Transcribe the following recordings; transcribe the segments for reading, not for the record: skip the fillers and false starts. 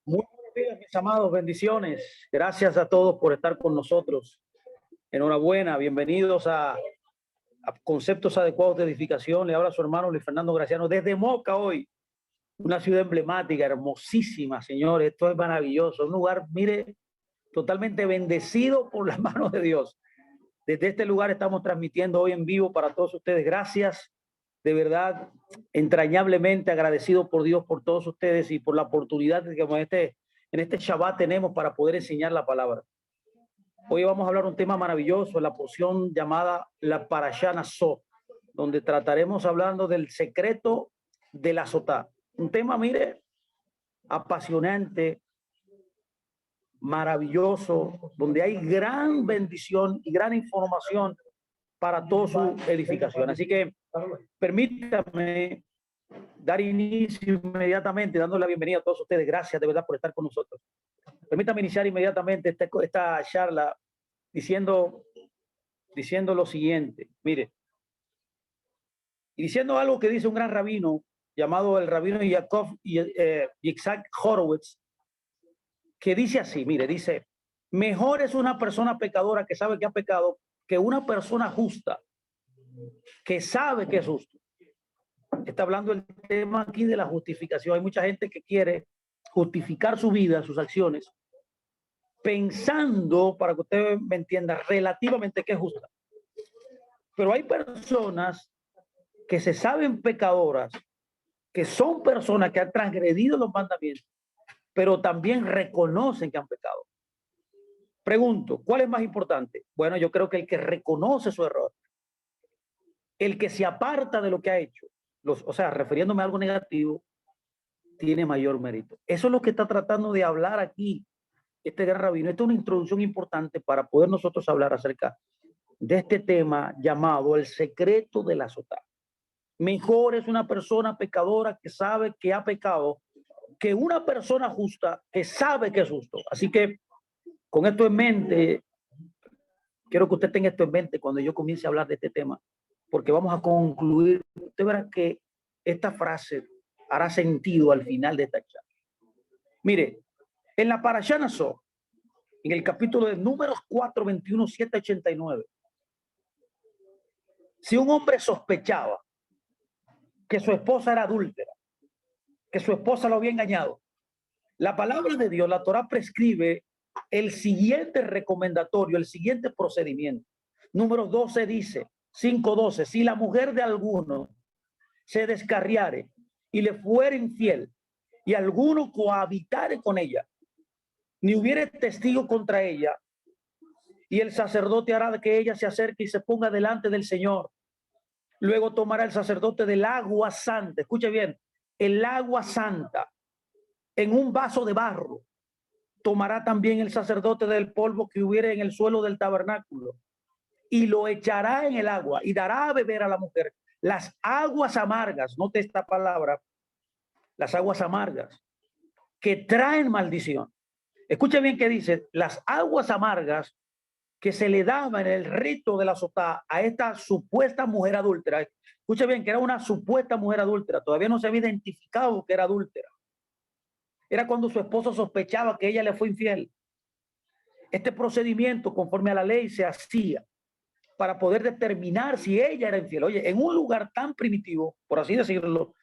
Muy buenos días, mis amados, bendiciones. Gracias a todos por estar con nosotros. Enhorabuena, bienvenidos a Conceptos Adecuados de Edificación. Le habla su hermano Luis Fernando Graciano desde Moca hoy, una ciudad emblemática, hermosísima, señores. Esto es maravilloso, un lugar, mire, totalmente bendecido por las manos de Dios. Desde este lugar estamos transmitiendo hoy en vivo para todos ustedes. Gracias, de verdad, entrañablemente agradecido por Dios, por todos ustedes y por la oportunidad que en este Shabbat tenemos para poder enseñar la palabra. Hoy vamos a hablar un tema maravilloso, la porción llamada la Parashá Naso, donde trataremos hablando del secreto de la Sotá. Un tema, mire, apasionante, maravilloso, donde hay gran bendición y gran información para toda su edificación. Así que permítame dar inicio inmediatamente, dándole la bienvenida a todos ustedes. Gracias de verdad por estar con nosotros. Permítame iniciar inmediatamente esta charla diciendo lo siguiente. Mire, y diciendo algo que dice un gran rabino llamado el rabino Yaakov Yitzhak Horowitz, que dice así, mire, dice, mejor es una persona pecadora que sabe que ha pecado que una persona justa que sabe que es justo. Está hablando el tema aquí de la justificación. Hay mucha gente que quiere justificar su vida, sus acciones, pensando, para que usted me entienda, relativamente que es justa. Pero hay personas que se saben pecadoras, que son personas que han transgredido los mandamientos, pero también reconocen que han pecado. Pregunto, ¿cuál es más importante? Bueno, yo creo que el que reconoce su error, el que se aparta de lo que ha hecho, o sea, refiriéndome a algo negativo, tiene mayor mérito. Eso es lo que está tratando de hablar aquí este gran rabino. Esta es una introducción importante para poder nosotros hablar acerca de este tema llamado el secreto de la sotá. Mejor es una persona pecadora que sabe que ha pecado que una persona justa que sabe que es justo. Así que con esto en mente, quiero que usted tenga esto en mente cuando yo comience a hablar de este tema, porque vamos a concluir. Usted verá que esta frase hará sentido al final de esta charla. Mire, en la Parashá Naso, en el capítulo de Números 4, 21, 7, 89, si un hombre sospechaba que su esposa era adúltera, que su esposa lo había engañado, la palabra de Dios, la Torá prescribe el siguiente recomendatorio, el siguiente procedimiento. Número 12 dice, 5:12, si la mujer de alguno se descarriare y le fuere infiel y alguno cohabitare con ella, ni hubiere testigo contra ella, y el sacerdote hará de que ella se acerque y se ponga delante del Señor. Luego tomará el sacerdote del agua santa, escuche bien, el agua santa en un vaso de barro. Tomará también el sacerdote del polvo que hubiere en el suelo del tabernáculo y lo echará en el agua y dará a beber a la mujer las aguas amargas, note esta palabra, las aguas amargas que traen maldición. Escuche bien que dice, las aguas amargas que se le daban en el rito de la sotá a esta supuesta mujer adúltera. Escuche bien que era una supuesta mujer adúltera, todavía no se había identificado que era adúltera. Era cuando su esposo sospechaba que ella le fue infiel. Este procedimiento, conforme a la ley, se hacía para poder determinar si ella era infiel. Oye, en un lugar tan primitivo, por así decirlo,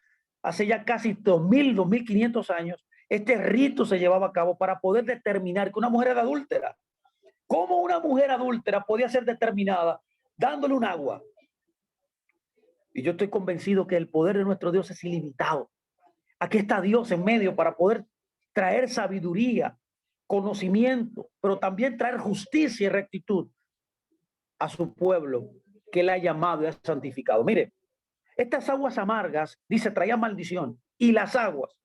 hace ya casi 2000, 2500 años, este rito se llevaba a cabo para poder determinar que una mujer era adúltera. ¿Cómo una mujer adúltera podía ser determinada dándole un agua? Y yo estoy convencido que el poder de nuestro Dios es ilimitado. Aquí está Dios en medio para poder traer sabiduría, conocimiento, pero también traer justicia y rectitud a su pueblo que él ha llamado y ha santificado. Mire, estas aguas amargas, dice, traían maldición, y las aguas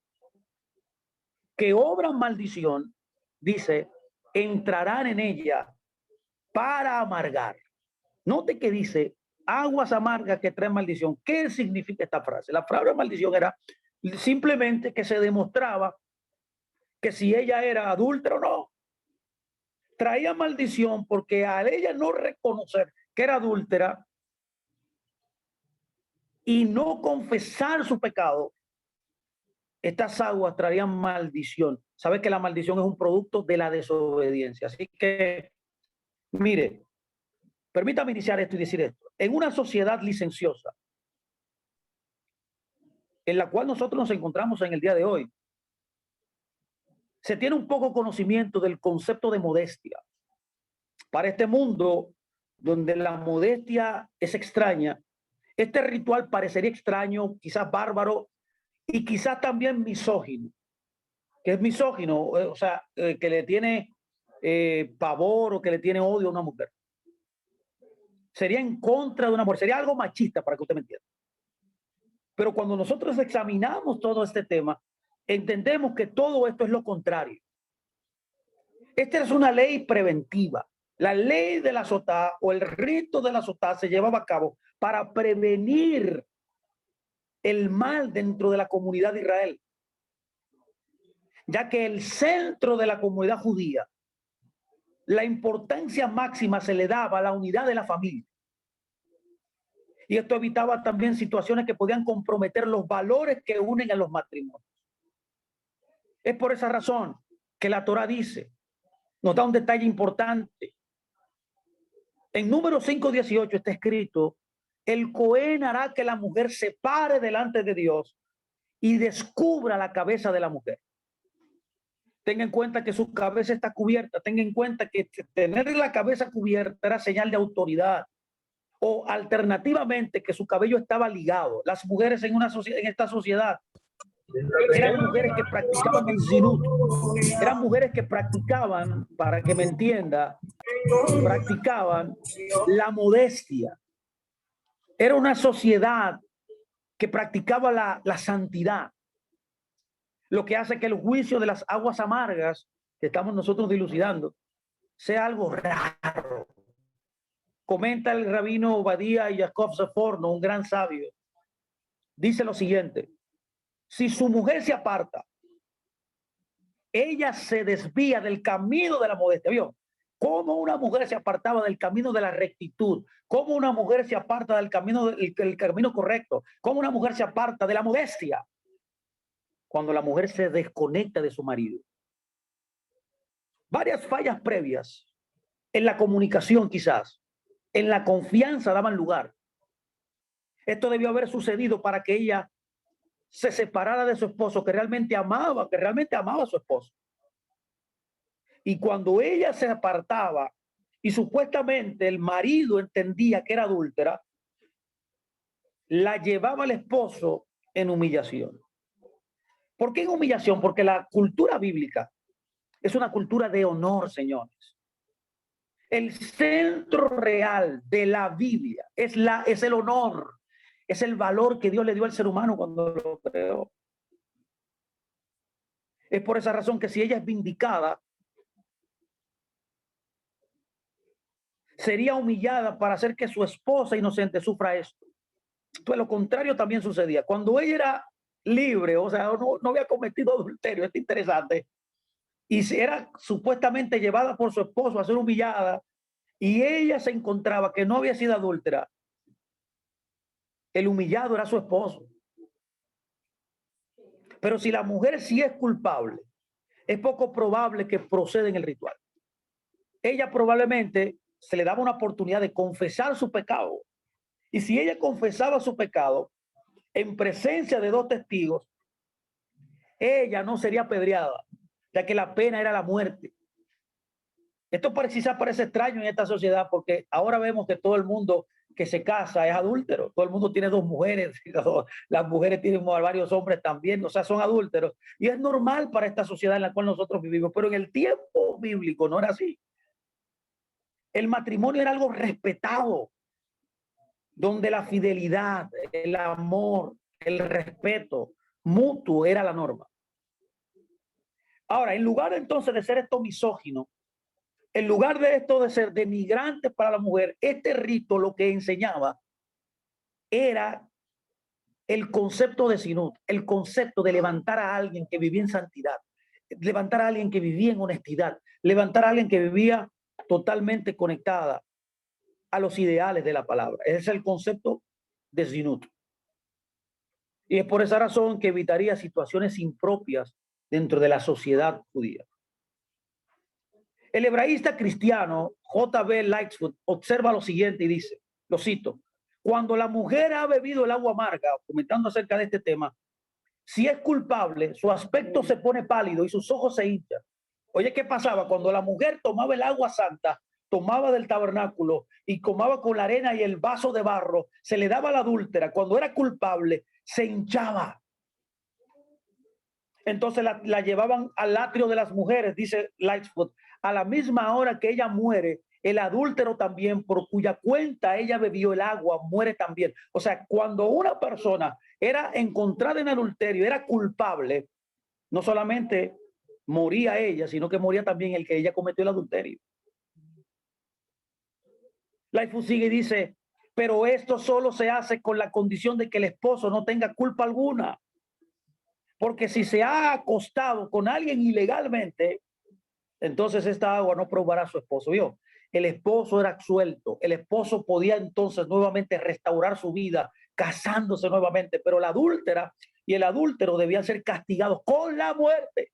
que obran maldición, dice, entrarán en ella para amargar. Note que dice aguas amargas que traen maldición. ¿Qué significa esta frase? La frase de maldición era simplemente que se demostraba que si ella era adúltera o no. Traía maldición porque al ella no reconocer que era adúltera y no confesar su pecado, estas aguas traerían maldición. Sabe que la maldición es un producto de la desobediencia. Así que, mire, permítame iniciar esto y decir esto. En una sociedad licenciosa, en la cual nosotros nos encontramos en el día de hoy, se tiene un poco conocimiento del concepto de modestia. Para este mundo donde la modestia es extraña, este ritual parecería extraño, quizás bárbaro y quizás también misógino. Que es misógino, o sea, que le tiene pavor o que le tiene odio a una mujer. Sería en contra de una mujer, sería algo machista para que usted me entienda. Pero cuando nosotros examinamos todo este tema, entendemos que todo esto es lo contrario. Esta es una ley preventiva. La ley de la sotá o el rito de la sotá se llevaba a cabo para prevenir el mal dentro de la comunidad de Israel, ya que el centro de la comunidad judía, la importancia máxima se le daba a la unidad de la familia. Y esto evitaba también situaciones que podían comprometer los valores que unen a los matrimonios. Es por esa razón que la Torá dice, nos da un detalle importante. En Número 5:18 está escrito, el Cohen hará que la mujer se pare delante de Dios y descubra la cabeza de la mujer. Tenga en cuenta que su cabeza está cubierta. Tenga en cuenta que tener la cabeza cubierta era señal de autoridad. O alternativamente que su cabello estaba ligado. Las mujeres en esta sociedad eran mujeres que practicaban el zinut. Eran mujeres que practicaban, para que me entienda, practicaban la modestia. Era una sociedad que practicaba la santidad, lo que hace que el juicio de las aguas amargas que estamos nosotros dilucidando sea algo raro. Comenta el rabino Obadía y Jacob Seforno, un gran sabio. Dice lo siguiente: si su mujer se aparta, ella se desvía del camino de la modestia. ¿Vio? ¿Cómo una mujer se apartaba del camino de la rectitud? ¿Cómo una mujer se aparta del camino, el camino correcto? ¿Cómo una mujer se aparta de la modestia? Cuando la mujer se desconecta de su marido. Varias fallas previas en la comunicación, quizás, en la confianza daban lugar. Esto debió haber sucedido para que ella se separara de su esposo, que realmente amaba a su esposo. Y cuando ella se apartaba y supuestamente el marido entendía que era adúltera, la llevaba al esposo en humillación. ¿Por qué en humillación? Porque la cultura bíblica es una cultura de honor, señores. El centro real de la Biblia es el honor, es el valor que Dios le dio al ser humano cuando lo creó. Es por esa razón que si ella es vindicada, sería humillada para hacer que su esposa inocente sufra esto. Pues lo contrario también sucedía. Cuando ella era libre, o sea, no había cometido adulterio, es interesante, y si era supuestamente llevada por su esposo a ser humillada, y ella se encontraba que no había sido adúltera, el humillado era su esposo. Pero si la mujer sí es culpable, es poco probable que proceda en el ritual. Ella probablemente se le daba una oportunidad de confesar su pecado. Y si ella confesaba su pecado en presencia de dos testigos, ella no sería apedreada, ya que la pena era la muerte. Esto quizás parece extraño en esta sociedad porque ahora vemos que todo el mundo que se casa es adúltero. Todo el mundo tiene dos mujeres, las mujeres tienen varios hombres también, o sea, son adúlteros. Y es normal para esta sociedad en la cual nosotros vivimos, pero en el tiempo bíblico no era así. El matrimonio era algo respetado, donde la fidelidad, el amor, el respeto mutuo era la norma. Ahora, en lugar entonces de ser esto misógino, en lugar de esto de ser denigrante para la mujer, este rito lo que enseñaba era el concepto de sinut, el concepto de levantar a alguien que vivía en santidad, levantar a alguien que vivía en honestidad, levantar a alguien que vivía totalmente conectada a los ideales de la palabra. Ese es el concepto de sinut. Y es por esa razón que evitaría situaciones impropias dentro de la sociedad judía. El hebraísta cristiano J.B. Lightfoot observa lo siguiente y dice, lo cito: cuando la mujer ha bebido el agua amarga, comentando acerca de este tema, si es culpable, su aspecto se pone pálido y sus ojos se hinchan. Oye, ¿qué pasaba? Cuando la mujer tomaba el agua santa, tomaba del tabernáculo y tomaba con la arena y el vaso de barro, se le daba a la adúltera. Cuando era culpable, se hinchaba. Entonces la llevaban al atrio de las mujeres, dice Lightfoot. A la misma hora que ella muere, el adúltero también, por cuya cuenta ella bebió el agua, muere también. O sea, cuando una persona era encontrada en adulterio, era culpable, no solamente moría ella, sino que moría también el que ella cometió el adulterio. Lightfoot sigue y dice, pero esto solo se hace con la condición de que el esposo no tenga culpa alguna. Porque si se ha acostado con alguien ilegalmente, entonces esta agua no probará a su esposo. ¿Vio? El esposo era absuelto. El esposo podía entonces nuevamente restaurar su vida, casándose nuevamente. Pero la adúltera y el adúltero debían ser castigados con la muerte.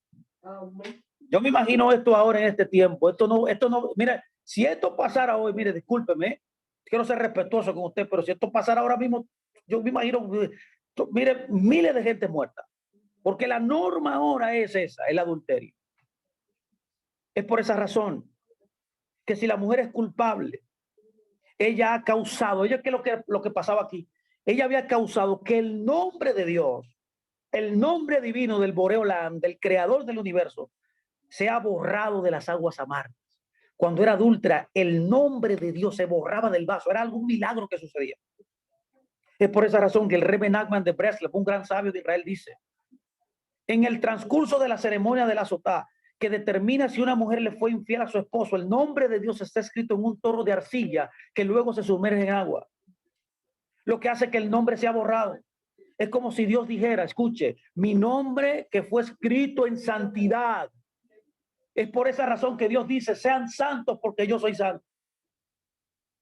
Yo me imagino esto ahora en este tiempo. Esto no, mira, si esto pasara hoy, mire, discúlpeme, quiero ser respetuoso con usted, pero si esto pasara ahora mismo, yo me imagino, mire, miles de gente muerta. Porque la norma ahora es esa, el adulterio. Es por esa razón que si la mujer es culpable, ella ha causado, oye, ¿qué es lo que pasaba aquí? Ella había causado que el nombre de Dios, el nombre divino del Boreolam, del creador del universo, sea borrado de las aguas amargas. Cuando era adúltera, el nombre de Dios se borraba del vaso. Era algún milagro que sucedía. Es por esa razón que el Rebbe Nachman de Breslov, un gran sabio de Israel, dice: en el transcurso de la ceremonia de la sotá, que determina si una mujer le fue infiel a su esposo, el nombre de Dios está escrito en un torro de arcilla que luego se sumerge en agua, lo que hace que el nombre sea borrado. Es como si Dios dijera, escuche, mi nombre que fue escrito en santidad. Es por esa razón que Dios dice, sean santos porque yo soy santo.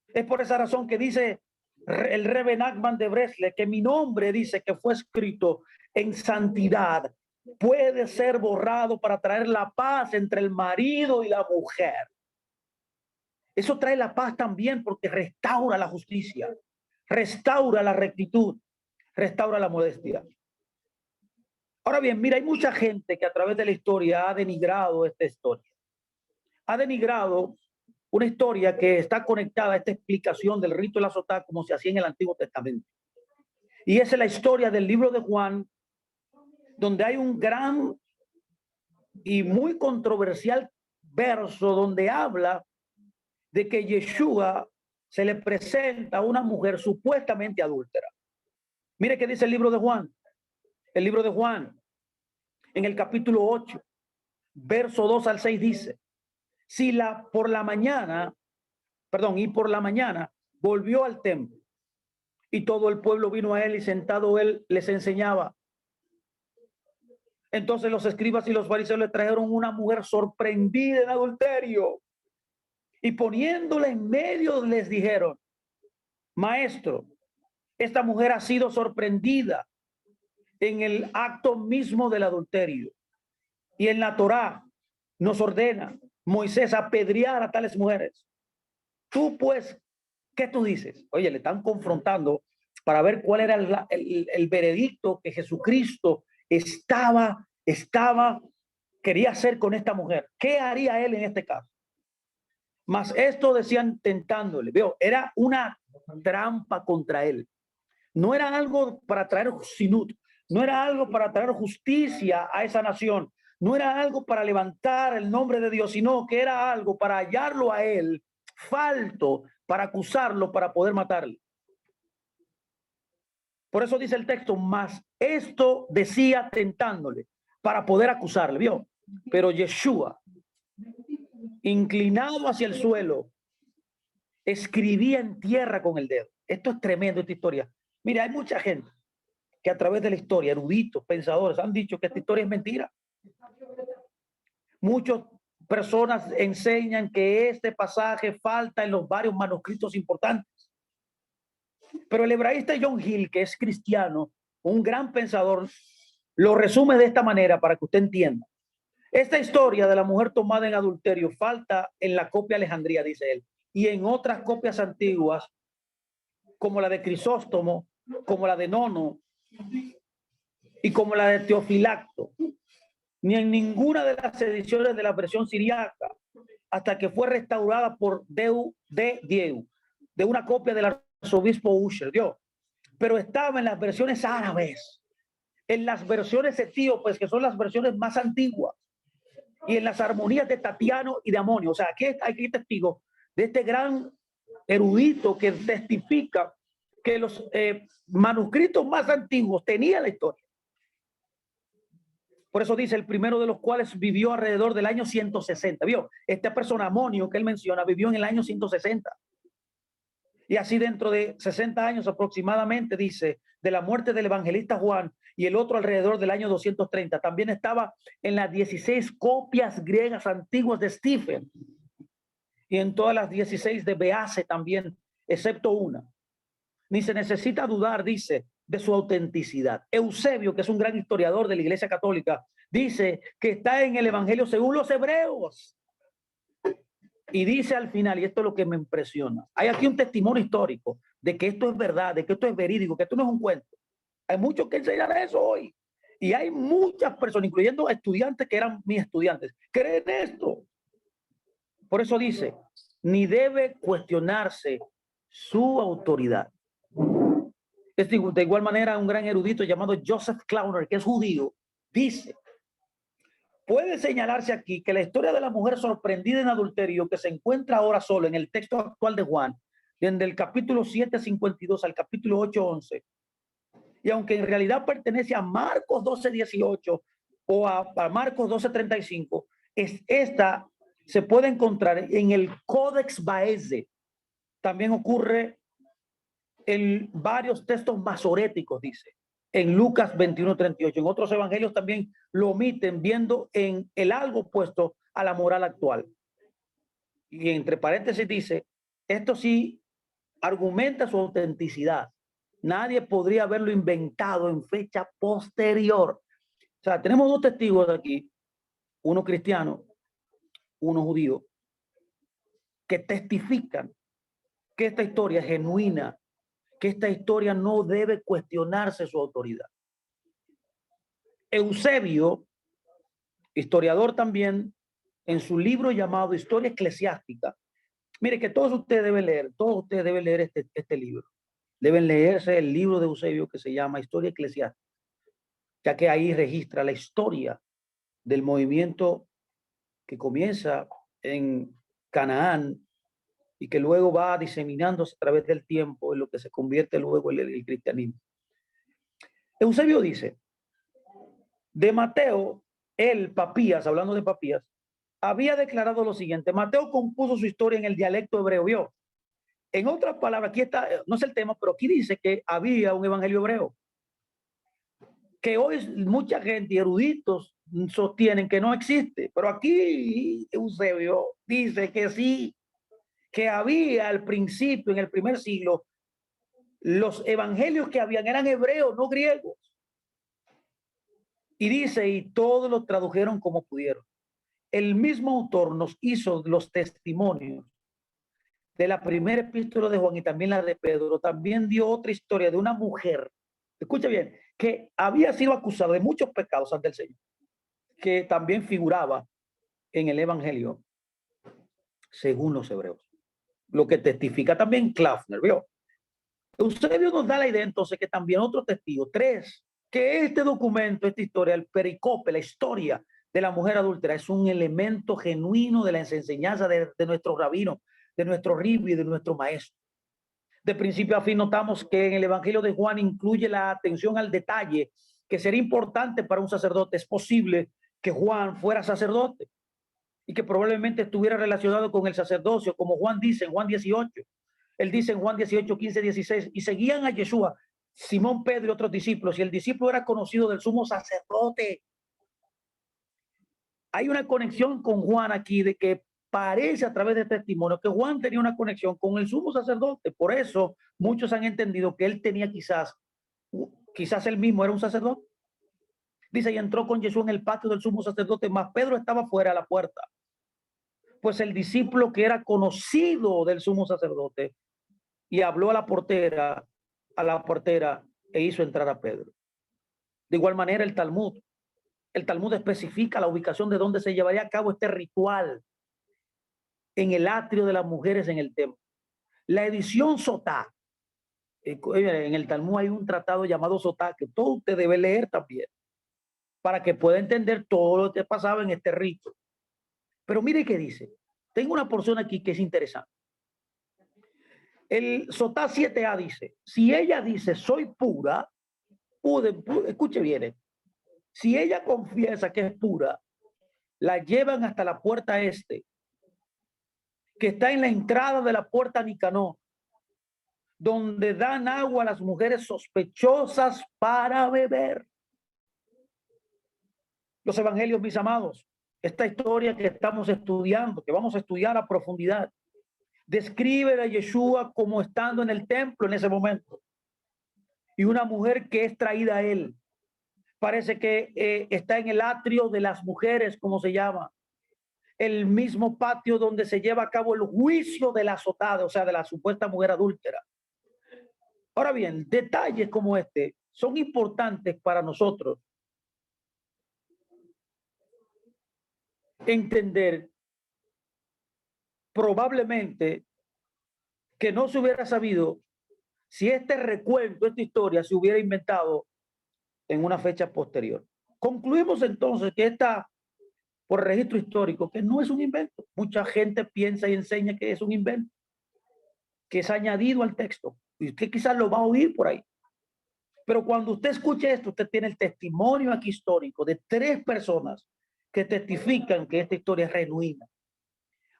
Es por esa razón que dice el Rebbe Nachman de Bresle, que mi nombre dice que fue escrito en santidad, puede ser borrado para traer la paz entre el marido y la mujer. Eso trae la paz también porque restaura la justicia, restaura la rectitud, restaura la modestia. Ahora bien, mira, hay mucha gente que a través de la historia ha denigrado esta historia. Ha denigrado una historia que está conectada a esta explicación del rito de la sotá como se hacía en el Antiguo Testamento. Y esa es la historia del libro de Juan, donde hay un gran y muy controversial verso donde habla de que Yeshua se le presenta a una mujer supuestamente adúltera. Mire qué dice el libro de Juan. El libro de Juan, en el capítulo 8, verso 2 al 6 dice, y por la mañana volvió al templo y todo el pueblo vino a él y sentado él les enseñaba. Entonces los escribas y los fariseos le trajeron una mujer sorprendida en adulterio y poniéndola en medio les dijeron, maestro, esta mujer ha sido sorprendida en el acto mismo del adulterio y en la Torá nos ordena Moisés apedrear a tales mujeres. Tú pues, ¿qué tú dices? Oye, le están confrontando para ver cuál era el veredicto que Jesucristo quería hacer con esta mujer. ¿Qué haría él en este caso? Mas esto decían tentándole. Veo, era una trampa contra él. No era algo para traer sinut, no era algo para traer justicia a esa nación, no era algo para levantar el nombre de Dios, sino que era algo para hallarlo a él falto, para acusarlo, para poder matarle. Por eso dice el texto, más esto decía tentándole para poder acusarle, ¿vio? Pero Yeshua, inclinado hacia el suelo, escribía en tierra con el dedo. Esto es tremendo, esta historia. Mira, hay mucha gente que a través de la historia, eruditos, pensadores, han dicho que esta historia es mentira. Muchas personas enseñan que este pasaje falta en los varios manuscritos importantes. Pero el hebraísta John Hill, que es cristiano, un gran pensador, lo resume de esta manera para que usted entienda. Esta historia de la mujer tomada en adulterio falta en la copia Alejandría, dice él, y en otras copias antiguas, como la de Crisóstomo, como la de Nono y como la de Teofilacto, ni en ninguna de las ediciones de la versión siriaca, hasta que fue restaurada por Dieu, de una copia del arzobispo Usher, Dios. Pero estaba en las versiones árabes, en las versiones etíopes, que son las versiones más antiguas, y en las armonías de Tatiano y de Amonio. O sea, aquí hay testigos de este gran erudito que testifica que los manuscritos más antiguos tenían la historia. Por eso dice, el primero de los cuales vivió alrededor del año 160. ¿Vio? Esta persona, Amonio, que él menciona, vivió en el año 160. Y así dentro de 60 años aproximadamente, dice, de la muerte del evangelista Juan, y el otro alrededor del año 230. También estaba en las 16 copias griegas antiguas de Stephen y en todas las 16 de Beace también, excepto una. Ni se necesita dudar, dice, de su autenticidad. Eusebio, que es un gran historiador de la Iglesia Católica, dice que está en el Evangelio según los hebreos. Y dice al final, y esto es lo que me impresiona, hay aquí un testimonio histórico de que esto es verdad, de que esto es verídico, que esto no es un cuento. Hay muchos que enseñan eso hoy. Y hay muchas personas, incluyendo estudiantes que eran mis estudiantes, creen esto. Por eso dice, ni debe cuestionarse su autoridad. De igual manera, un gran erudito llamado Joseph Clauner, que es judío, dice, puede señalarse aquí que la historia de la mujer sorprendida en adulterio, que se encuentra ahora solo en el texto actual de Juan, desde el capítulo 7:52 al capítulo 8:11, y aunque en realidad pertenece a Marcos 12:18 o a Marcos 12:35, esta se puede encontrar en el Codex Baeze. También ocurre en varios textos masoréticos, dice, en Lucas 21:38. En otros evangelios también lo omiten, viendo en el algo opuesto a la moral actual. Y entre paréntesis dice, esto sí argumenta su autenticidad. Nadie podría haberlo inventado en fecha posterior. O sea, tenemos dos testigos aquí, uno cristiano, uno judío, que testifican que esta historia es genuina, que esta historia no debe cuestionarse su autoridad. Eusebio, historiador también, en su libro llamado Historia Eclesiástica, mire que todos ustedes deben leer este libro. Deben leerse el libro de Eusebio que se llama Historia Eclesiástica, ya que ahí registra la historia del movimiento que comienza en Canaán y que luego va diseminándose a través del tiempo en lo que se convierte luego en el cristianismo. Eusebio dice, de Mateo, Papías, hablando de Papías, había declarado lo siguiente: Mateo compuso su historia en el dialecto hebreo. ¿Vio? En otras palabras, aquí está, no es el tema, pero aquí dice que había un evangelio hebreo, que hoy mucha gente, eruditos, sostienen que no existe, pero aquí Eusebio dice que sí, que había al principio, en el primer siglo, los evangelios que habían eran hebreos, no griegos. Y dice, y todos lo tradujeron como pudieron. El mismo autor nos hizo los testimonios de la primera epístola de Juan y también la de Pedro. También dio otra historia de una mujer, escucha bien, que había sido acusada de muchos pecados ante el Señor, que también figuraba en el evangelio según los hebreos. Lo que testifica también Klausner, ¿vio? Eusebio nos da la idea entonces que también otro testigo, tres, que este documento, esta historia, el pericope, la historia de la mujer adúltera, es un elemento genuino de la enseñanza de nuestro rabino, de nuestro rabbi y de nuestro maestro. De principio a fin notamos que en el Evangelio de Juan incluye la atención al detalle que sería importante para un sacerdote. Es posible que Juan fuera sacerdote y que probablemente estuviera relacionado con el sacerdocio, como Juan dice en Juan 18. Él dice en Juan 18, 15, 16, y seguían a Yeshua, Simón, Pedro y otros discípulos, y el discípulo era conocido del sumo sacerdote. Hay una conexión con Juan aquí de que parece a través de testimonio que Juan tenía una conexión con el sumo sacerdote. Por eso muchos han entendido que él tenía quizás Quizás él mismo era un sacerdote. Dice, y entró con Jesús en el patio del sumo sacerdote, mas Pedro estaba fuera a la puerta. Pues el discípulo que era conocido del sumo sacerdote y habló a la portera e hizo entrar a Pedro. De igual manera el Talmud especifica la ubicación de donde se llevaría a cabo este ritual en el atrio de las mujeres en el templo. La edición Sotá, en el Talmud hay un tratado llamado Sotá que todo usted debe leer también para que pueda entender todo lo que pasaba en este rito. Pero mire qué dice. Tengo una porción aquí que es interesante. El Sotá 7a dice, si ella dice soy pura, escuche bien, si ella confiesa que es pura, la llevan hasta la puerta este, que está en la entrada de la puerta Nicanor, donde dan agua a las mujeres sospechosas para beber. Los evangelios, mis amados, esta historia que estamos estudiando, que vamos a estudiar a profundidad, describe a Yeshua como estando en el templo en ese momento y una mujer que es traída a él. Parece que está en el atrio de las mujeres, como se llama, el mismo patio donde se lleva a cabo el juicio de la azotada, o sea, de la supuesta mujer adúltera. Ahora bien, detalles como este son importantes para nosotros entender. Probablemente que no se hubiera sabido si este recuento, esta historia se hubiera inventado en una fecha posterior. Concluimos entonces que esta, por registro histórico, que no es un invento. Mucha gente piensa y enseña que es un invento, que es añadido al texto. Y usted quizás lo va a oír por ahí. Pero cuando usted escuche esto, usted tiene el testimonio aquí histórico de 3 personas que testifican que esta historia es genuina.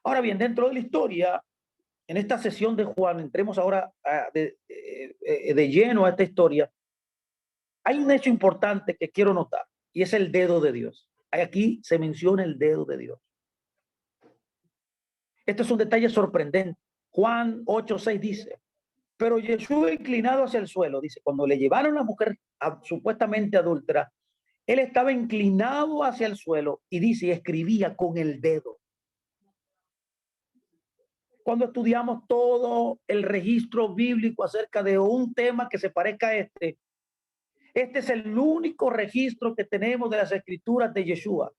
Ahora bien, dentro de la historia, en esta sesión de Juan, entremos ahora de lleno a esta historia. Hay un hecho importante que quiero notar y es el dedo de Dios. Aquí se menciona el dedo de Dios. Este es un detalle sorprendente. Juan 8:6 dice, pero Jesús inclinado hacia el suelo, dice, cuando le llevaron a la mujer supuestamente adúltera, él estaba inclinado hacia el suelo y dice, y escribía con el dedo. Cuando estudiamos todo el registro bíblico acerca de un tema que se parezca a este es el único registro que tenemos de las escrituras de Yeshua.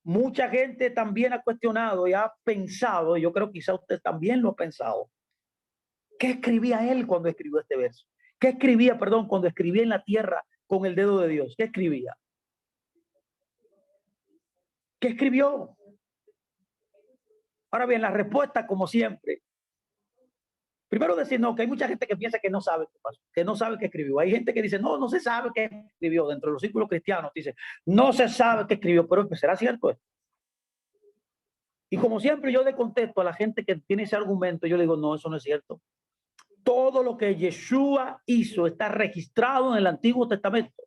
Mucha gente también ha cuestionado y ha pensado, yo creo que quizá usted también lo ha pensado, ¿qué escribía él cuando escribió este verso? ¿Qué escribía, perdón, cuando escribía en la tierra con el dedo de Dios? ¿Qué escribía? ¿Qué escribió? Ahora bien, la respuesta, como siempre, primero decir, no, que hay mucha gente que piensa que no sabe qué pasó, que no sabe qué escribió. Hay gente que dice, no, no se sabe qué escribió. Dentro de los círculos cristianos dice, no se sabe qué escribió, pero ¿será cierto esto? Y como siempre yo le contesto a la gente que tiene ese argumento, yo le digo, no, eso no es cierto. Todo lo que Yeshua hizo está registrado en el Antiguo Testamento.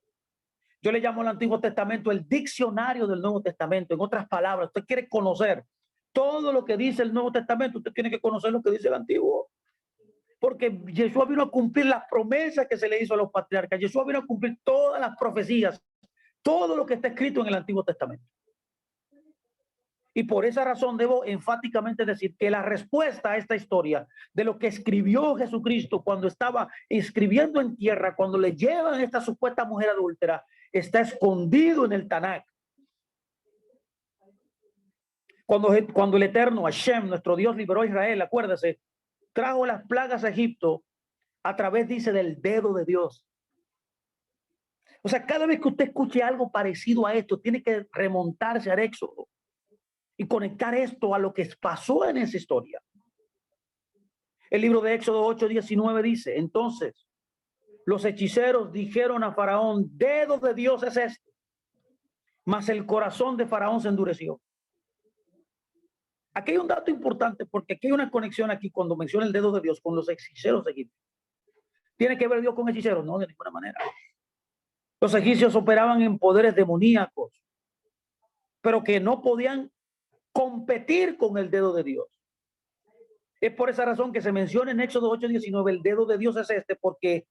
Yo le llamo al Antiguo Testamento el diccionario del Nuevo Testamento. En otras palabras, usted quiere conocer todo lo que dice el Nuevo Testamento, usted tiene que conocer lo que dice el Antiguo. Porque Yeshua vino a cumplir las promesas que se le hizo a los patriarcas. Yeshua vino a cumplir todas las profecías, todo lo que está escrito en el Antiguo Testamento. Y por esa razón debo enfáticamente decir que la respuesta a esta historia de lo que escribió Jesucristo cuando estaba escribiendo en tierra, cuando le llevan a esta supuesta mujer adúltera, está escondido en el Tanakh. Cuando el Eterno, Hashem, nuestro Dios, liberó a Israel, acuérdese, trajo las plagas a Egipto a través, dice, del dedo de Dios. O sea, cada vez que usted escuche algo parecido a esto, tiene que remontarse al Éxodo y conectar esto a lo que pasó en esa historia. El libro de Éxodo 8:19 dice, entonces los hechiceros dijeron a Faraón, dedo de Dios es este, mas el corazón de Faraón se endureció. Aquí hay un dato importante porque aquí hay una conexión aquí cuando menciona el dedo de Dios con los hechiceros egipcios. ¿Tiene que ver Dios con hechiceros? No, de ninguna manera. Los egipcios operaban en poderes demoníacos, pero que no podían competir con el dedo de Dios. Es por esa razón que se menciona en Éxodo 8:19, el dedo de Dios es este, porque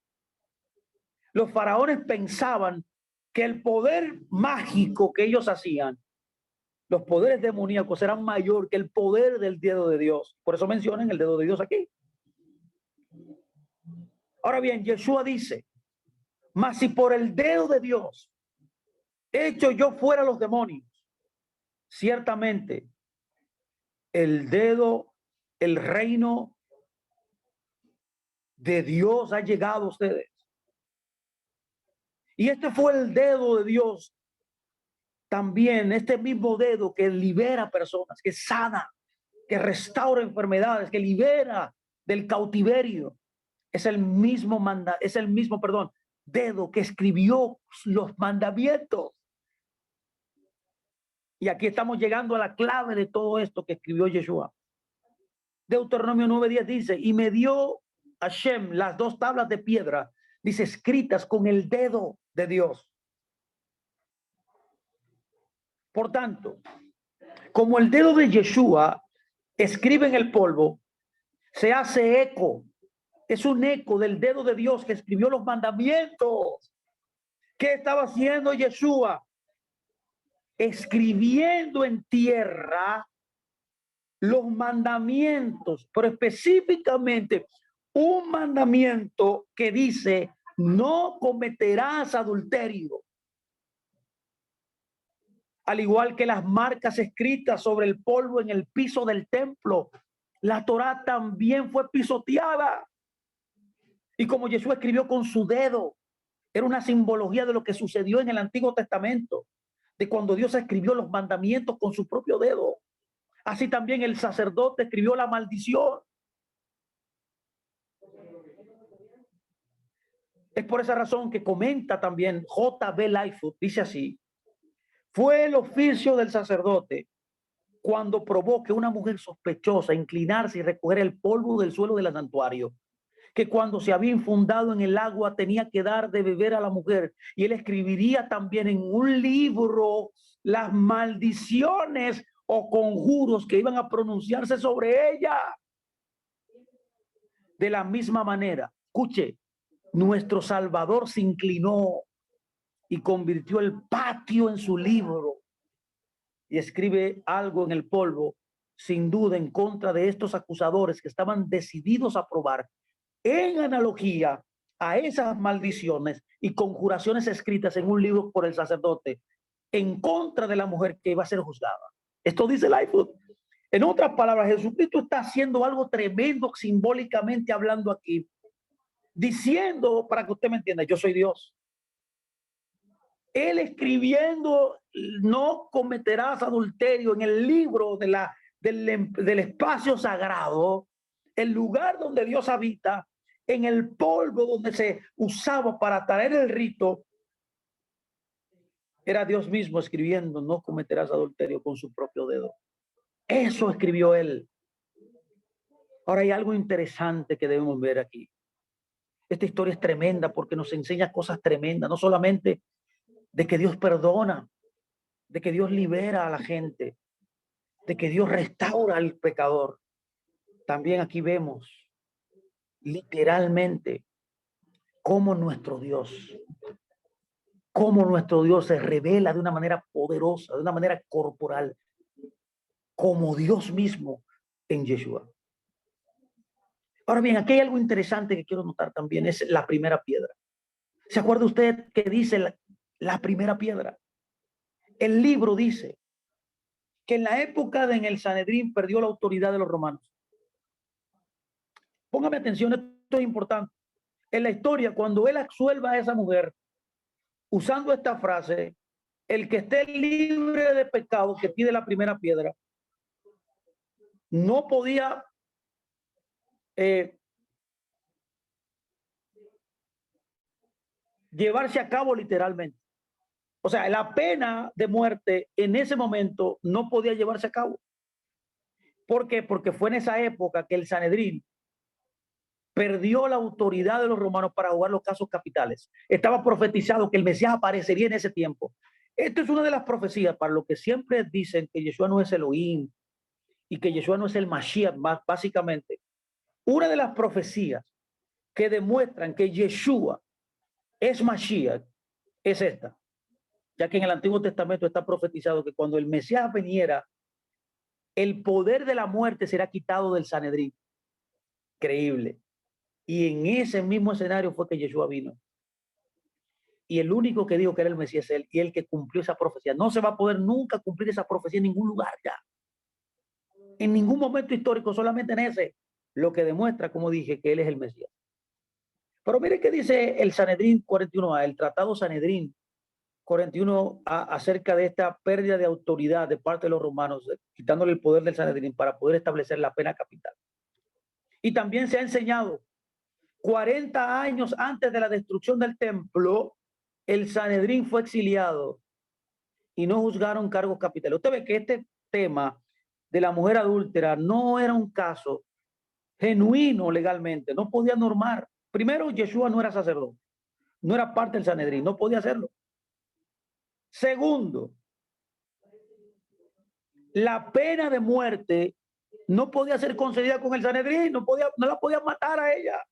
Los faraones pensaban que el poder mágico que ellos hacían, los poderes demoníacos, eran mayor que el poder del dedo de Dios. Por eso mencionan el dedo de Dios aquí. Ahora bien, Yeshua dice, mas si por el dedo de Dios hecho yo fuera los demonios, ciertamente el dedo, el reino de Dios ha llegado a ustedes. Y este fue el dedo de Dios también, este mismo dedo que libera personas, que sana, que restaura enfermedades, que libera del cautiverio. Es el mismo dedo que escribió los mandamientos. Y aquí estamos llegando a la clave de todo esto que escribió Yeshua. Deuteronomio 9:10 dice, y me dio Hashem las 2 tablas de piedra, dice, escritas con el dedo de Dios. Por tanto, como el dedo de Yeshua escribe en el polvo, se hace eco. Es un eco del dedo de Dios que escribió los mandamientos. ¿Qué estaba haciendo Yeshua? Escribiendo en tierra los mandamientos, pero específicamente un mandamiento que dice, no cometerás adulterio. Al igual que las marcas escritas sobre el polvo en el piso del templo, la Torá también fue pisoteada. Y como Jesús escribió con su dedo, era una simbología de lo que sucedió en el Antiguo Testamento, de cuando Dios escribió los mandamientos con su propio dedo. Así también el sacerdote escribió la maldición. Es por esa razón que comenta también J.B. Lightfoot, dice así, fue el oficio del sacerdote cuando probó que una mujer sospechosa inclinarse y recoger el polvo del suelo del santuario, que cuando se había infundado en el agua tenía que dar de beber a la mujer, y él escribiría también en un libro las maldiciones o conjuros que iban a pronunciarse sobre ella. De la misma manera, escuche, nuestro Salvador se inclinó y convirtió el patio en su libro y escribe algo en el polvo, sin duda en contra de estos acusadores que estaban decididos a probar, en analogía a esas maldiciones y conjuraciones escritas en un libro por el sacerdote en contra de la mujer que iba a ser juzgada. Esto dice Lightfoot. En otras palabras, Jesucristo está haciendo algo tremendo simbólicamente hablando aquí, diciendo, para que usted me entienda, yo soy Dios. Él escribiendo, no cometerás adulterio en el libro del espacio sagrado, el lugar donde Dios habita, en el polvo donde se usaba para traer el rito, era Dios mismo escribiendo, no cometerás adulterio con su propio dedo. Eso escribió él. Ahora hay algo interesante que debemos ver aquí. Esta historia es tremenda porque nos enseña cosas tremendas, no solamente de que Dios perdona, de que Dios libera a la gente, de que Dios restaura al pecador. También aquí vemos literalmente cómo nuestro Dios se revela de una manera poderosa, de una manera corporal, como Dios mismo en Yeshua. Ahora bien, aquí hay algo interesante que quiero notar también, es la primera piedra. ¿Se acuerda usted que dice la primera piedra? El libro dice que en la época en el Sanedrín perdió la autoridad de los romanos. Póngame atención, esto es importante. En la historia, cuando él absuelva a esa mujer, usando esta frase, el que esté libre de pecado, que pide la primera piedra, no podía llevarse a cabo literalmente. O sea, la pena de muerte en ese momento no podía llevarse a cabo. ¿Por qué? Porque fue en esa época que el Sanedrín perdió la autoridad de los romanos para jugar los casos capitales. Estaba profetizado que el Mesías aparecería en ese tiempo. Esto es una de las profecías para lo que siempre dicen que Yeshua no es Elohim y que Yeshua no es el Mashiach, básicamente. Una de las profecías que demuestran que Yeshua es Mashiach, es esta, ya que en el Antiguo Testamento está profetizado que cuando el Mesías viniera, el poder de la muerte será quitado del Sanedrín. Creíble. Y en ese mismo escenario fue que Yeshua vino. Y el único que dijo que era el Mesías es él, y el que cumplió esa profecía. No se va a poder nunca cumplir esa profecía en ningún lugar ya. En ningún momento histórico, solamente en ese. Lo que demuestra, como dije, que él es el Mesías. Pero mire qué dice el Sanedrín 41A, el Tratado Sanedrín 41A, acerca de esta pérdida de autoridad de parte de los romanos, quitándole el poder del Sanedrín para poder establecer la pena capital. Y también se ha enseñado 40 años antes de la destrucción del templo, el Sanedrín fue exiliado y no juzgaron cargos capitales. Usted ve que este tema de la mujer adúltera no era un caso genuino legalmente, no podía normar. Primero, Yeshua no era sacerdote, no era parte del Sanedrín, no podía hacerlo. Segundo, la pena de muerte no podía ser concedida con el Sanedrín, no la podían matar a ella.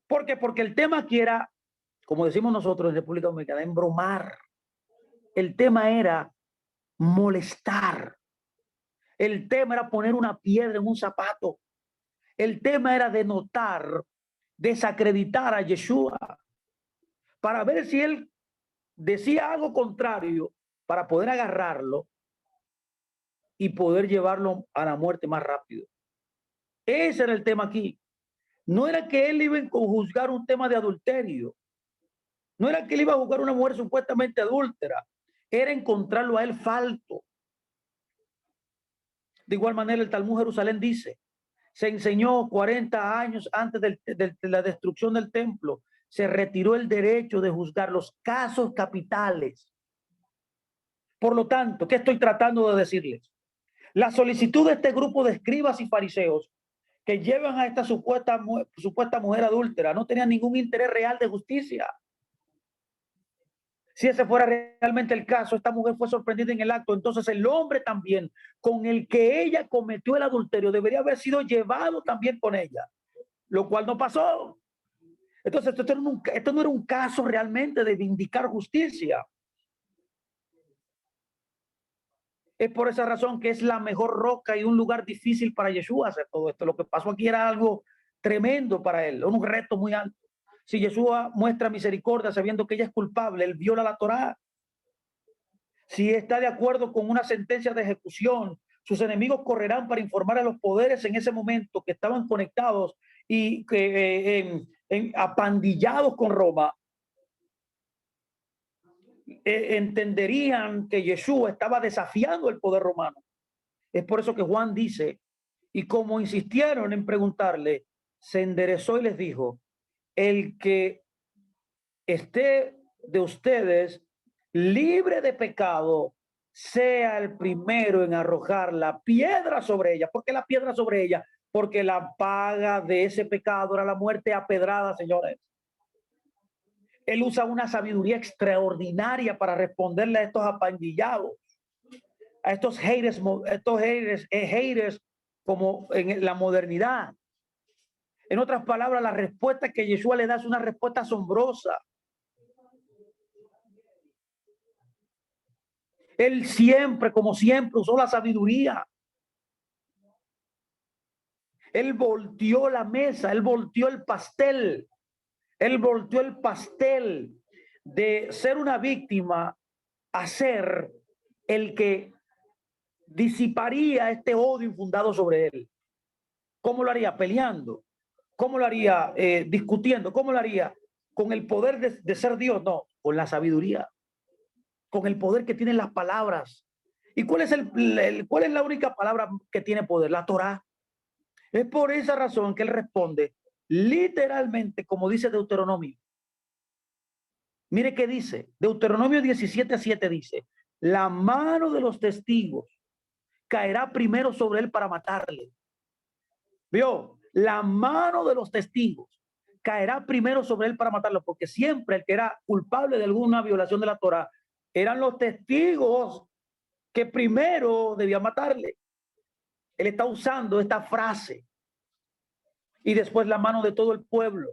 ¿Por qué? Porque el tema aquí era, como decimos nosotros en República Dominicana, embromar. El tema era molestar. El tema era poner una piedra en un zapato. El tema era denotar, desacreditar a Yeshua para ver si él decía algo contrario para poder agarrarlo y poder llevarlo a la muerte más rápido. Ese era el tema aquí. No era que él iba a juzgar un tema de adulterio. No era que él iba a juzgar una mujer supuestamente adúltera. Era encontrarlo a él falto. De igual manera, el Talmud Jerusalén dice, se enseñó 40 años antes de la destrucción del templo, se retiró el derecho de juzgar los casos capitales. Por lo tanto, ¿qué estoy tratando de decirles? La solicitud de este grupo de escribas y fariseos que llevan a esta supuesta mujer adúltera no tenía ningún interés real de justicia. Si ese fuera realmente el caso, esta mujer fue sorprendida en el acto, entonces el hombre también con el que ella cometió el adulterio debería haber sido llevado también con ella, lo cual no pasó. Entonces esto no era un caso realmente de vindicar justicia. Es por esa razón que es la mejor roca y un lugar difícil para Yeshua hacer todo esto. Lo que pasó aquí era algo tremendo para él, un reto muy alto. Si Yeshua muestra misericordia sabiendo que ella es culpable, él viola la Torá. Si está de acuerdo con una sentencia de ejecución, sus enemigos correrán para informar a los poderes en ese momento que estaban conectados y que apandillados con Roma, entenderían que Yeshua estaba desafiando el poder romano. Es por eso que Juan dice, y como insistieron en preguntarle, se enderezó y les dijo, el que esté de ustedes libre de pecado, sea el primero en arrojar la piedra sobre ella. ¿Por qué la piedra sobre ella? Porque la paga de ese pecado era la muerte a pedrada, señores. Él usa una sabiduría extraordinaria para responderle a estos apandillados, a estos haters como en la modernidad. En otras palabras, la respuesta que Yeshua le da es una respuesta asombrosa. Él siempre, como siempre, usó la sabiduría. Él volteó la mesa, él volteó el pastel. Él volteó el pastel de ser una víctima a ser el que disiparía este odio infundado sobre él. ¿Cómo lo haría? Peleando. ¿Cómo lo haría? Discutiendo. ¿Cómo lo haría? Con el poder de ser Dios. No, con la sabiduría. Con el poder que tienen las palabras. ¿Y cuál es, cuál es la única palabra que tiene poder? La Torá. Es por esa razón que él responde literalmente como dice Deuteronomio. Mire qué dice. Deuteronomio 17:7 dice, la mano de los testigos caerá primero sobre él para matarle. ¿Vio? La mano de los testigos caerá primero sobre él para matarlo, porque siempre el que era culpable de alguna violación de la Torá eran los testigos que primero debían matarle. Él está usando esta frase. Y después la mano de todo el pueblo.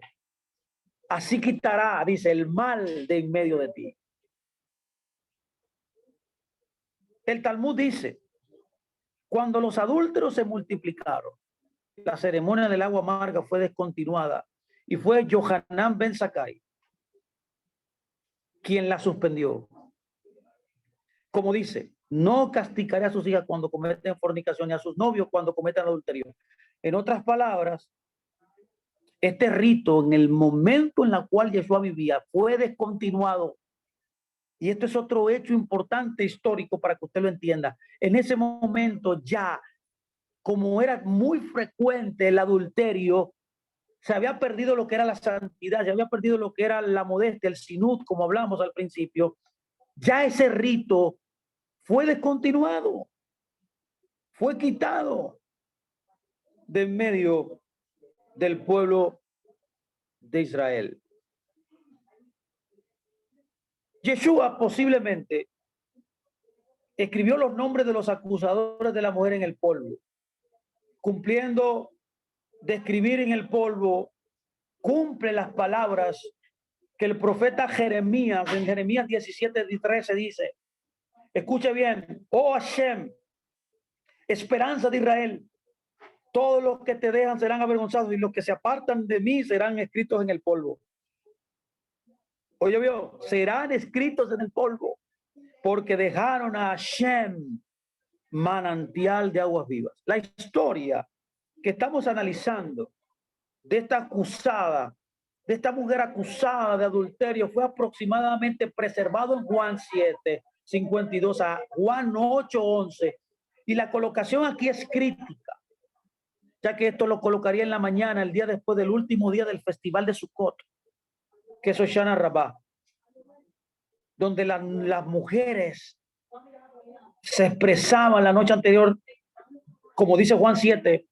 así quitará, dice, el mal de en medio de ti. El Talmud dice, cuando los adúlteros se multiplicaron, la ceremonia del agua amarga fue descontinuada y fue Yohanan ben Zakkai quien la suspendió. Como dice, no castigaré a sus hijas cuando cometen fornicación y a sus novios cuando cometan adulterio. En otras palabras, este rito en el momento en el cual Yeshua vivía fue descontinuado. Y esto es otro hecho importante histórico para que usted lo entienda. En ese momento ya, como era muy frecuente el adulterio, se había perdido lo que era la santidad, se había perdido lo que era la modestia, el sinud, como hablamos al principio. Ya ese rito fue descontinuado, fue quitado de en medio del pueblo de Israel. Yeshua posiblemente escribió los nombres de los acusadores de la mujer en el polvo, cumpliendo de escribir en el polvo, cumple las palabras que el profeta Jeremías, en Jeremías 17:13 dice, escuche bien, oh Hashem, esperanza de Israel, todos los que te dejan serán avergonzados y los que se apartan de mí serán escritos en el polvo. Oye, vio, serán escritos en el polvo porque dejaron a Hashem, manantial de aguas vivas. La historia que estamos analizando de esta acusada, de esta mujer acusada de adulterio, fue aproximadamente preservado en Juan 7:52 a Juan 8:11. Y la colocación aquí es crítica, ya que esto lo colocaría en la mañana, el día después del último día del festival de Sukkot, que es Hoshana Rabbah, donde las mujeres se expresaban la noche anterior, como dice Juan 7,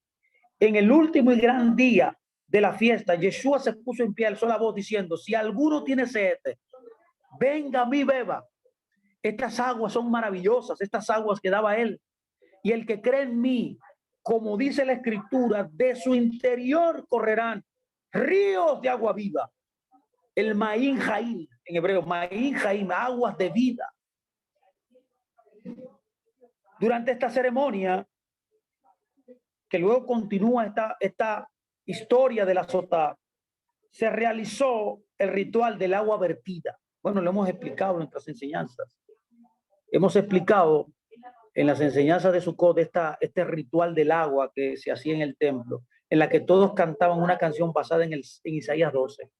en el último y gran día de la fiesta, Yeshua se puso en pie, alzó la voz diciendo, si alguno tiene sed, venga a mí, beba. Estas aguas son maravillosas, estas aguas que daba él. Y el que cree en mí, como dice la escritura, de su interior correrán ríos de agua viva. El Ma'in Jaim, en hebreo, Ma'in Jaim, aguas de vida. Durante esta ceremonia, que luego continúa esta historia de la sotá, se realizó el ritual del agua vertida. Bueno, lo hemos explicado en nuestras enseñanzas. Hemos explicado en las enseñanzas de Sukkot este ritual del agua que se hacía en el templo, en la que todos cantaban una canción basada en Isaías 12,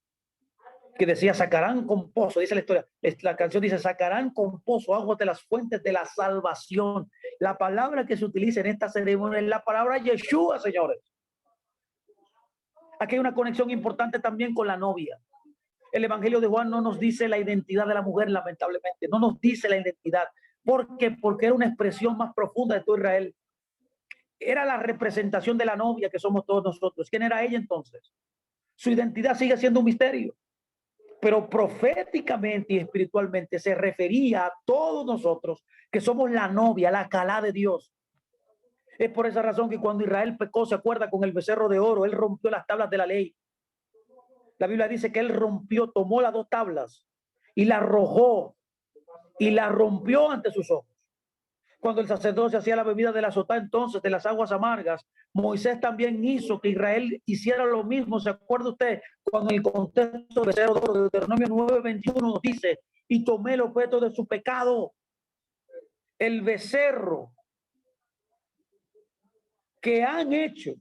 que decía, sacarán con pozo, dice la historia, la canción dice, sacarán con pozo aguas de las fuentes de la salvación. La palabra que se utiliza en esta ceremonia es la palabra Yeshua, señores. Aquí hay una conexión importante también con la novia. El Evangelio de Juan no nos dice la identidad de la mujer, lamentablemente, no nos dice la identidad. ¿Por qué? Porque era una expresión más profunda de todo Israel. Era la representación de la novia que somos todos nosotros. ¿Quién era ella entonces? Su identidad sigue siendo un misterio, pero proféticamente y espiritualmente se refería a todos nosotros que somos la novia, la calá de Dios. Es por esa razón que cuando Israel pecó, se acuerda, con el becerro de oro, él rompió las tablas de la ley. La Biblia dice que él rompió, tomó las dos tablas y la arrojó y la rompió ante sus ojos. Cuando el sacerdote hacía la bebida de la sotá, entonces de las aguas amargas, Moisés también hizo que Israel hiciera lo mismo. ¿Se acuerda usted? Cuando en el contexto del becerro de oro de Deuteronomio 9:21 nos dice, y tomé el objeto de su pecado, el becerro que han hecho,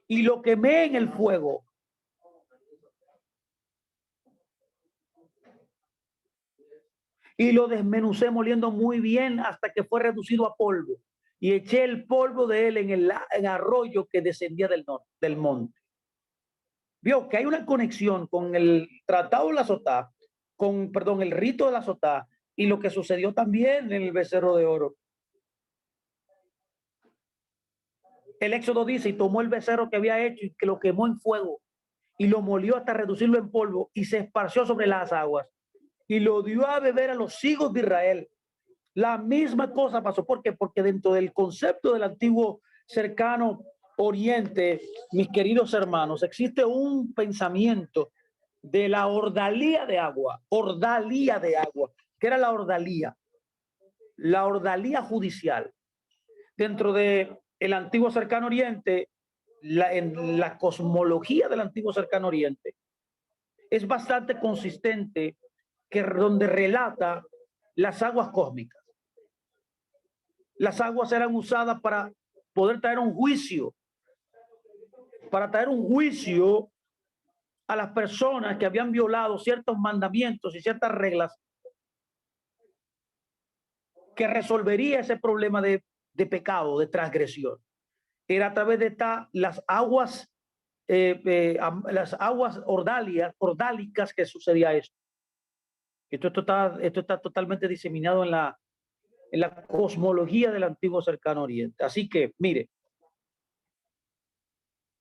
y lo quemé en el fuego. Y lo desmenucé moliendo muy bien hasta que fue reducido a polvo. Y eché el polvo de él en el arroyo que descendía del monte. Vio que hay una conexión con el tratado de la sotá, el rito de la sotá, y lo que sucedió también en el becerro de oro. El Éxodo dice, y tomó el becerro que había hecho y que lo quemó en fuego, y lo molió hasta reducirlo en polvo, y se esparció sobre las aguas, y lo dio a beber a los hijos de Israel. La misma cosa pasó. ¿Por qué? Porque dentro del concepto del antiguo cercano Oriente, mis queridos hermanos, existe un pensamiento de la ordalía de agua, ¿Qué era la ordalía? La ordalía judicial. Dentro de el antiguo cercano oriente, en la cosmología del antiguo cercano oriente, es bastante consistente que donde relata las aguas cósmicas. Las aguas eran usadas para poder traer un juicio, a las personas que habían violado ciertos mandamientos y ciertas reglas, que resolvería ese problema de pecado, de transgresión. Era a través de las aguas ordálicas que sucedía esto. Esto está totalmente diseminado en la cosmología del antiguo cercano oriente. Así que, mire,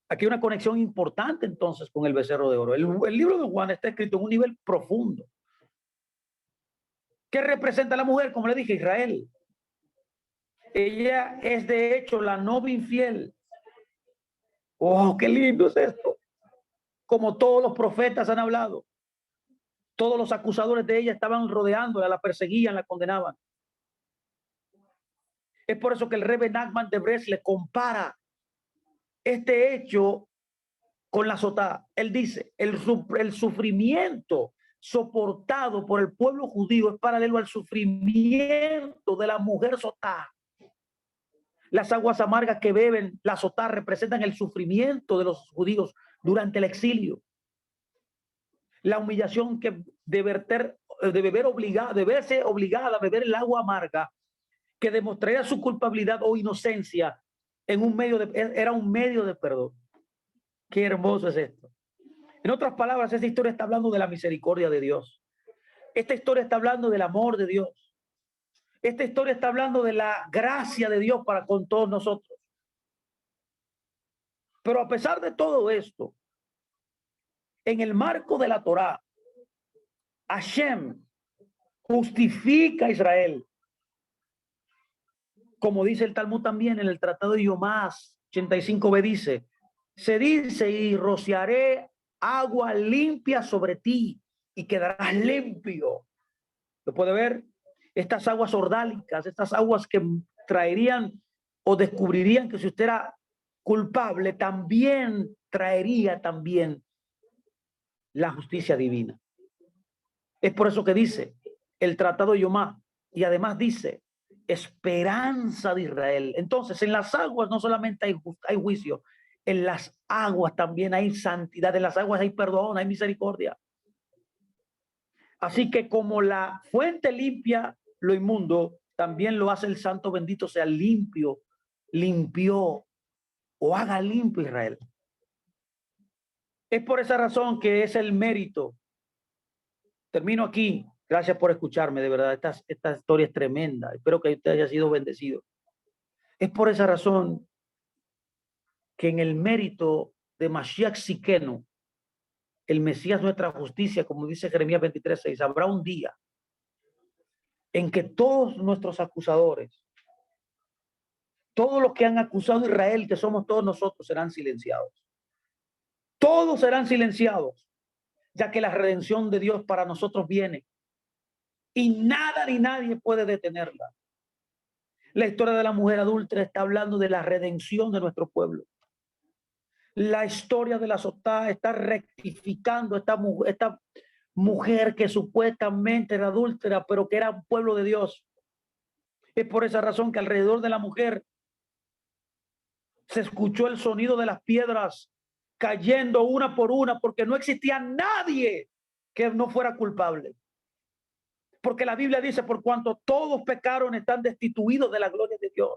aquí hay una conexión importante entonces con el becerro de oro. El libro de Juan está escrito en un nivel profundo. ¿Qué representa la mujer? Como le dije, Israel. Ella es de hecho la novia infiel. Oh, qué lindo es esto. Como todos los profetas han hablado. Todos los acusadores de ella estaban rodeándola, la perseguían, la condenaban. Es por eso que el Rebbe Nachman de Breslev compara este hecho con la sotá. Él dice, el sufrimiento soportado por el pueblo judío es paralelo al sufrimiento de la mujer sotá. Las aguas amargas que beben la sotá representan el sufrimiento de los judíos durante el exilio. La humillación que de verse obligada a beber el agua amarga que demostraría su culpabilidad o inocencia era un medio de perdón. Qué hermoso es esto. En otras palabras, esta historia está hablando de la misericordia de Dios. Esta historia está hablando del amor de Dios. Esta historia está hablando de la gracia de Dios para con todos nosotros. Pero a pesar de todo esto, en el marco de la Torá, Hashem justifica a Israel. Como dice el Talmud también en el Tratado de Yomás 85b, se dice, y rociaré agua limpia sobre ti y quedarás limpio. ¿Lo puede ver? Estas aguas ordálicas, estas aguas que traerían o descubrirían que si usted era culpable, también traería también la justicia divina. Es por eso que dice el Tratado de Yomá, y además dice esperanza de Israel. Entonces, en las aguas no solamente hay juicio, en las aguas también hay santidad, en las aguas hay perdón, hay misericordia. Así que como la fuente limpia lo inmundo, también lo hace el santo bendito sea limpio, limpió o haga limpio Israel. Es por esa razón que es el mérito. Termino aquí. Gracias por escucharme, de verdad. Esta historia es tremenda. Espero que usted haya sido bendecido. Es por esa razón que en el mérito de Mashiach Sikenu, el Mesías nuestra justicia, como dice Jeremías 23:6, habrá un día en que todos nuestros acusadores, todos los que han acusado a Israel, que somos todos nosotros, serán silenciados. Todos serán silenciados, ya que la redención de Dios para nosotros viene y nada ni nadie puede detenerla. La historia de la mujer adúltera está hablando de la redención de nuestro pueblo. La historia de la sotá está rectificando esta mujer que supuestamente era adúltera, pero que era un pueblo de Dios. Es por esa razón que alrededor de la mujer se escuchó el sonido de las piedras cayendo una por una, porque no existía nadie que no fuera culpable. Porque la Biblia dice, por cuanto todos pecaron, están destituidos de la gloria de Dios.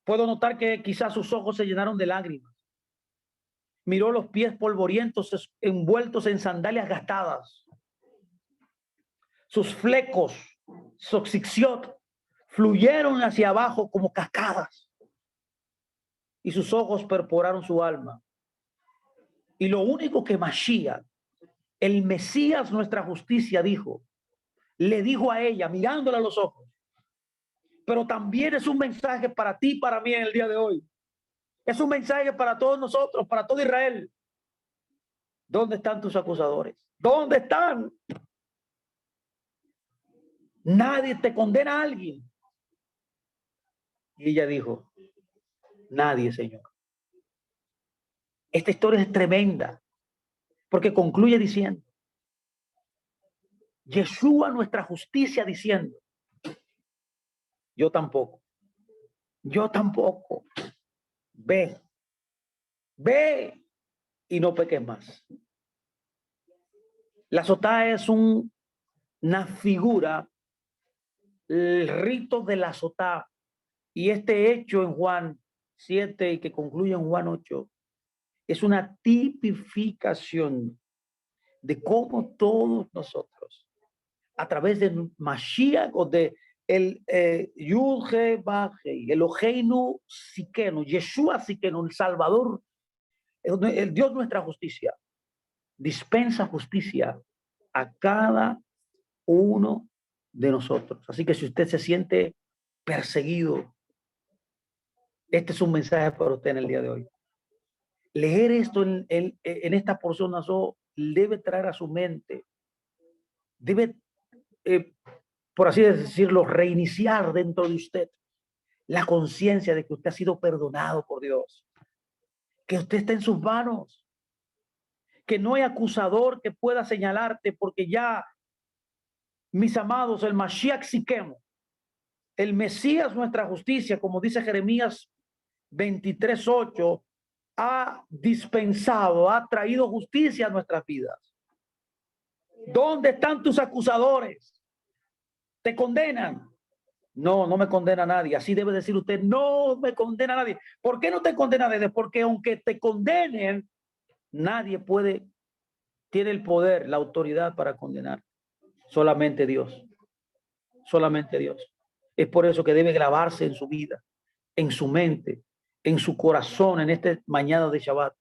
Puedo notar que quizás sus ojos se llenaron de lágrimas. Miró los pies polvorientos envueltos en sandalias gastadas. Sus flecos, soxixiot, fluyeron hacia abajo como cascadas. Y sus ojos perforaron su alma. Y lo único que Mashiach, el Mesías, nuestra justicia, le dijo a ella, mirándola a los ojos, pero también es un mensaje para ti y para mí en el día de hoy. Es un mensaje para todos nosotros, para todo Israel. ¿Dónde están tus acusadores? ¿Dónde están? Nadie te condena a alguien. Y ella dijo, nadie, Señor. Esta historia es tremenda, porque concluye diciendo, Yeshua nuestra justicia, diciendo, yo tampoco, yo tampoco. Ve, ve y no peques más. La sotá es una figura, el rito de la sotá, y este hecho en Juan 7 y que concluye en Juan 8 es una tipificación de cómo todos nosotros, a través de Mashiach o de el Yud-He Vah-Hei, Eloheinu Sikenu, Yeshua Sikenu, el Salvador, el Dios nuestra justicia, dispensa justicia a cada uno de nosotros. Así que si usted se siente perseguido, este es un mensaje para usted en el día de hoy. Leer esto en esta porción debe traer a su mente, debe, por así decirlo, reiniciar dentro de usted la conciencia de que usted ha sido perdonado por Dios, que usted está en sus manos, que no hay acusador que pueda señalarte, porque ya, mis amados, el Mashiach Sikemo, el Mesías nuestra justicia, como dice Jeremías 23:8, ha dispensado, ha traído justicia a nuestras vidas. ¿Dónde están tus acusadores? ¿Te condenan? No, no me condena a nadie. Así debe decir usted, no me condena a nadie. ¿Por qué no te condena a nadie? Porque aunque te condenen, nadie tiene el poder, la autoridad para condenar. Solamente Dios. Solamente Dios. Es por eso que debe grabarse en su vida, en su mente, en su corazón, en esta mañana de Shabbat.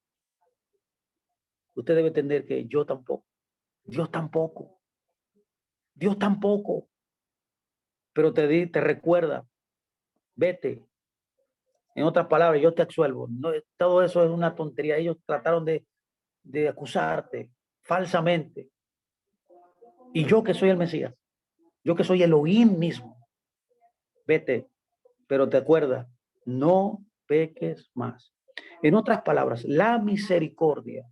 Usted debe entender que yo tampoco, Dios tampoco, Dios tampoco. Pero te recuerda, vete. En otras palabras, yo te absuelvo. No, todo eso es una tontería. Ellos trataron de acusarte falsamente. Y yo que soy el Mesías, yo que soy Elohim mismo, vete, pero te acuerdas, no peques más. En otras palabras, la misericordia,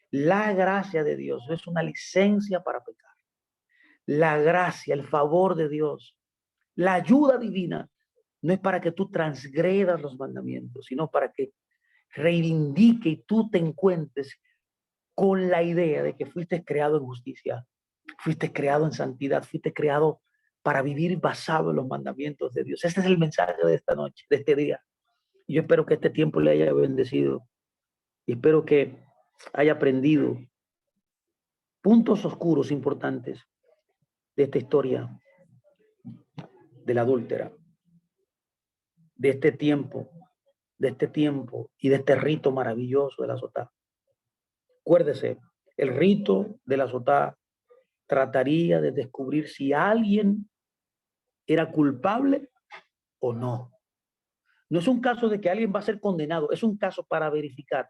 la gracia de Dios es una licencia para pecar. La gracia, el favor de Dios, la ayuda divina, no es para que tú transgredas los mandamientos, sino para que reivindique y tú te encuentres con la idea de que fuiste creado en justicia, fuiste creado en santidad, fuiste creado para vivir basado en los mandamientos de Dios. Este es el mensaje de esta noche, de este día. Y yo espero que este tiempo le haya bendecido y espero que haya aprendido puntos oscuros importantes de esta historia de la adúltera, de este tiempo y de este rito maravilloso de la sotá. Acuérdese, el rito de la sotá trataría de descubrir si alguien era culpable o no. No es un caso de que alguien va a ser condenado, es un caso para verificar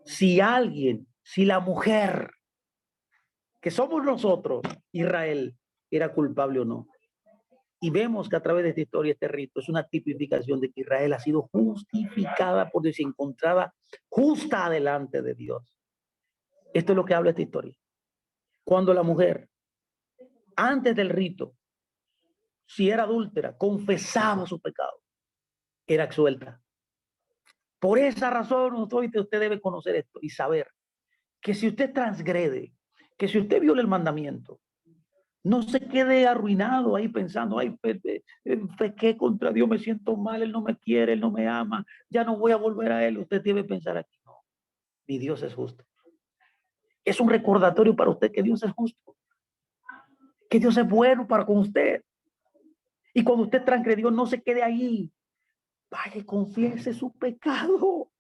si alguien, si la mujer, que somos nosotros, Israel, era culpable o no. Y vemos que a través de esta historia, este rito, es una tipificación de que Israel ha sido justificada por Dios y encontrada justa delante de Dios. Esto es lo que habla esta historia. Cuando la mujer, antes del rito, si era adúltera, confesaba su pecado, era absuelta. Por esa razón, usted debe conocer esto y saber que si usted transgrede, que si usted viola el mandamiento, no se quede arruinado ahí pensando, ay, pequé contra Dios, me siento mal, Él no me quiere, Él no me ama, ya no voy a volver a Él. Usted debe pensar aquí, no, mi Dios es justo. Es un recordatorio para usted que Dios es justo, que Dios es bueno para con usted. Y cuando usted transgredió, no se quede ahí. Vaya y confiese su pecado.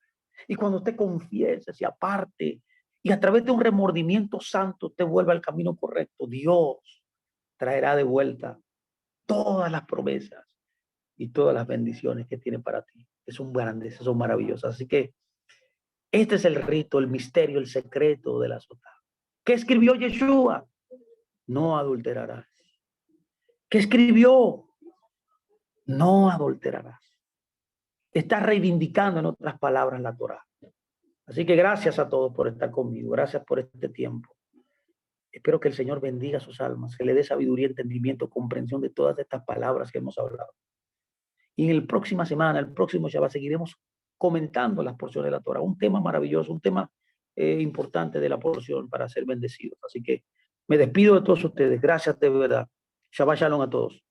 Y cuando usted confiese, se aparte y a través de un remordimiento santo, usted vuelva al camino correcto, Dios traerá de vuelta todas las promesas y todas las bendiciones que tiene para ti, que son grandes, son maravillosas. Así que este es el rito, el misterio, el secreto de la sotá. ¿Qué escribió Yeshua? No adulterarás. ¿Qué escribió? No adulterarás. Está reivindicando en otras palabras la Torá. Así que gracias a todos por estar conmigo. Gracias por este tiempo. Espero que el Señor bendiga sus almas, que le dé sabiduría, entendimiento, comprensión de todas estas palabras que hemos hablado. Y en la próxima semana, el próximo Shabbat, seguiremos comentando las porciones de la Torah. Un tema maravilloso, un tema importante de la porción para ser bendecidos. Así que me despido de todos ustedes. Gracias de verdad. Shabbat Shalom a todos.